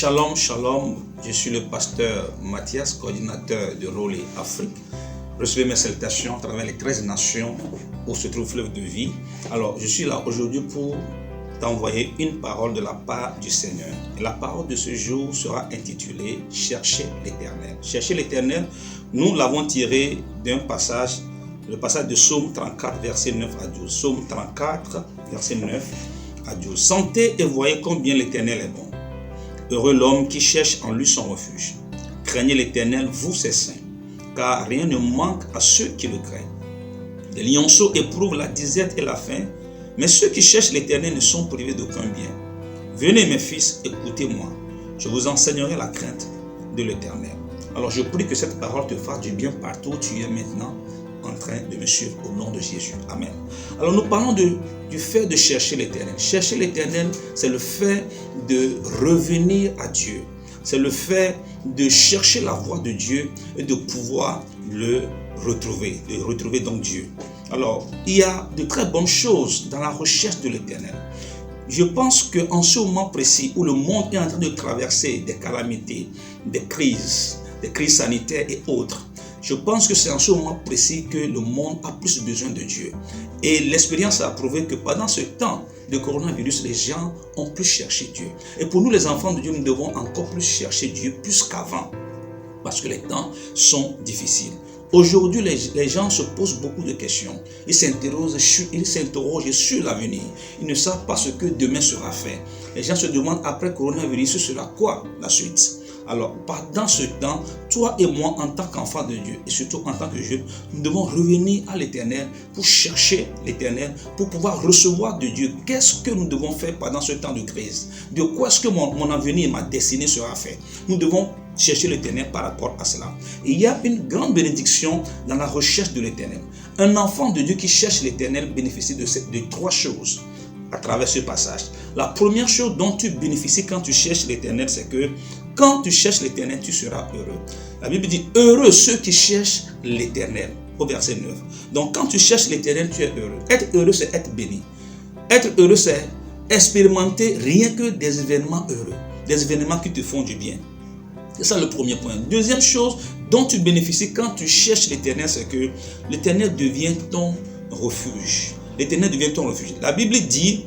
Shalom, shalom, je suis le pasteur Mathias, coordinateur de Relais Afrique. Recevez mes salutations à travers les 13 nations où se trouve Fleuve de Vie. Alors, je suis là aujourd'hui pour t'envoyer une parole de la part du Seigneur. Et la parole de ce jour sera intitulée « Cherchez l'Éternel ». Cherchez l'Éternel, nous l'avons tiré d'un passage, le passage de Psaume 34, verset 9 à 12. Psaume 34, verset 9 à 12. Sentez et voyez combien l'Éternel est bon. Heureux l'homme qui cherche en lui son refuge. Craignez l'Éternel, vous ses saints, car rien ne manque à ceux qui le craignent. Les lionceaux éprouvent la disette et la faim, mais ceux qui cherchent l'Éternel ne sont privés d'aucun bien. Venez mes fils, écoutez-moi, je vous enseignerai la crainte de l'Éternel. Alors je prie que cette parole te fasse du bien partout où tu es maintenant en train de me suivre au nom de Jésus. Amen. Alors nous parlons du fait de chercher l'Éternel. Chercher l'Éternel, c'est le fait de revenir à Dieu. C'est le fait de chercher la voix de Dieu et de pouvoir le retrouver, de retrouver donc Dieu. Alors, il y a de très bonnes choses dans la recherche de l'Éternel. Je pense qu'en ce moment précis où le monde est en train de traverser des calamités, des crises sanitaires et autres, je pense que c'est en ce moment précis que le monde a plus besoin de Dieu. Et l'expérience a prouvé que pendant ce temps de coronavirus, les gens ont plus cherché Dieu. Et pour nous les enfants de Dieu, nous devons encore plus chercher Dieu plus qu'avant. Parce que les temps sont difficiles. Aujourd'hui, les gens se posent beaucoup de questions. Ils s'interrogent sur l'avenir. Ils ne savent pas ce que demain sera fait. Les gens se demandent après coronavirus, ce sera quoi la suite? Alors, pendant ce temps, toi et moi, en tant qu'enfants de Dieu, et surtout en tant que jeunes, nous devons revenir à l'Éternel pour chercher l'Éternel, pour pouvoir recevoir de Dieu. Qu'est-ce que nous devons faire pendant ce temps de crise? De quoi est-ce que mon avenir, ma destinée sera fait? Nous devons chercher l'Éternel par rapport à cela. Et il y a une grande bénédiction dans la recherche de l'Éternel. Un enfant de Dieu qui cherche l'Éternel bénéficie de trois choses à travers ce passage. La première chose dont tu bénéficies quand tu cherches l'Éternel, c'est que quand tu cherches l'Éternel, tu seras heureux. La Bible dit, heureux ceux qui cherchent l'Éternel, au verset 9. Donc quand tu cherches l'Éternel, tu es heureux. Être heureux, c'est être béni. Être heureux, c'est expérimenter rien que des événements heureux, des événements qui te font du bien. C'est ça le premier point. Deuxième chose dont tu bénéficies quand tu cherches l'Éternel, c'est que l'Éternel devient ton refuge. L'Éternel devient ton refuge. La Bible dit,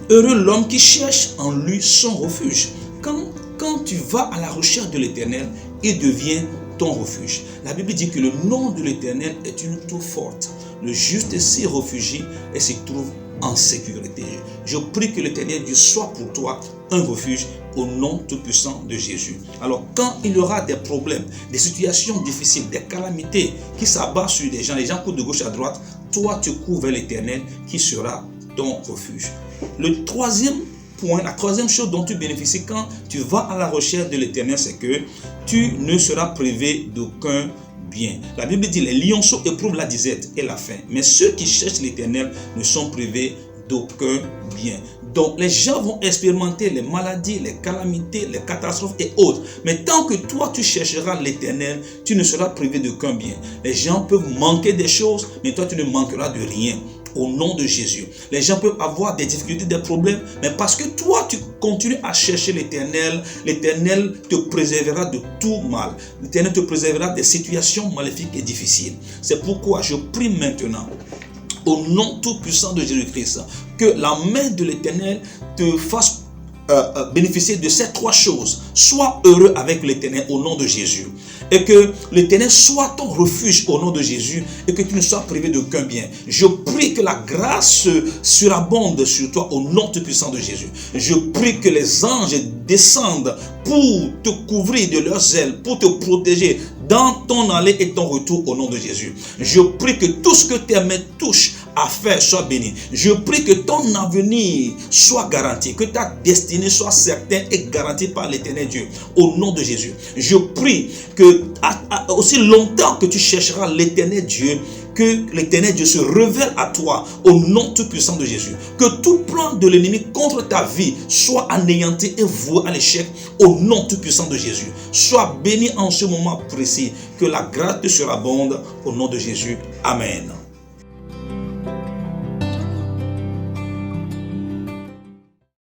heureux l'homme qui cherche en lui son refuge. Quand tu vas à la recherche de l'Éternel, il devient ton refuge. La Bible dit que le nom de l'Éternel est une tour forte. Le juste s'y réfugie et s'y trouve en sécurité. Je prie que l'Éternel Dieu soit pour toi un refuge au nom tout-puissant de Jésus. Alors quand il y aura des problèmes, des situations difficiles, des calamités qui s'abattent sur les gens courent de gauche à droite, toi tu cours vers l'Éternel qui sera ton refuge. Le troisième point, la troisième chose dont tu bénéficies quand tu vas à la recherche de l'Éternel, c'est que tu ne seras privé d'aucun bien. La Bible dit, les lionceaux éprouvent la disette et la faim, mais ceux qui cherchent l'Éternel ne sont privés d'aucun bien. Donc les gens vont expérimenter les maladies, les calamités, les catastrophes et autres. Mais tant que toi tu chercheras l'Éternel, tu ne seras privé d'aucun bien. Les gens peuvent manquer des choses, mais toi tu ne manqueras de rien. Au nom de Jésus. Les gens peuvent avoir des difficultés, des problèmes, mais parce que toi, tu continues à chercher l'Éternel, l'Éternel te préservera de tout mal. L'Éternel te préservera des situations maléfiques et difficiles. C'est pourquoi je prie maintenant, au nom tout-puissant de Jésus-Christ, que la main de l'Éternel te fasse bénéficier de ces trois choses. Sois heureux avec l'Éternel au nom de Jésus. Et que l'Éternel soit ton refuge au nom de Jésus et que tu ne sois privé d'aucun bien. Je prie que la grâce surabonde sur toi au nom tout-puissant de Jésus. Je prie que les anges descendent pour te couvrir de leurs ailes, pour te protéger dans ton aller et ton retour au nom de Jésus. Je prie que tout ce que tes mains touchent à faire soit béni. Je prie que ton avenir soit garanti, que ta destinée soit certaine et garantie par l'Éternel Dieu au nom de Jésus. Je prie que aussi longtemps que tu chercheras l'Éternel Dieu, que l'Éternel Dieu se révèle à toi au nom tout-puissant de Jésus. Que tout plan de l'ennemi contre ta vie soit anéanti et voué à l'échec au nom tout-puissant de Jésus. Sois béni en ce moment précis. Que la grâce te surabonde au nom de Jésus. Amen.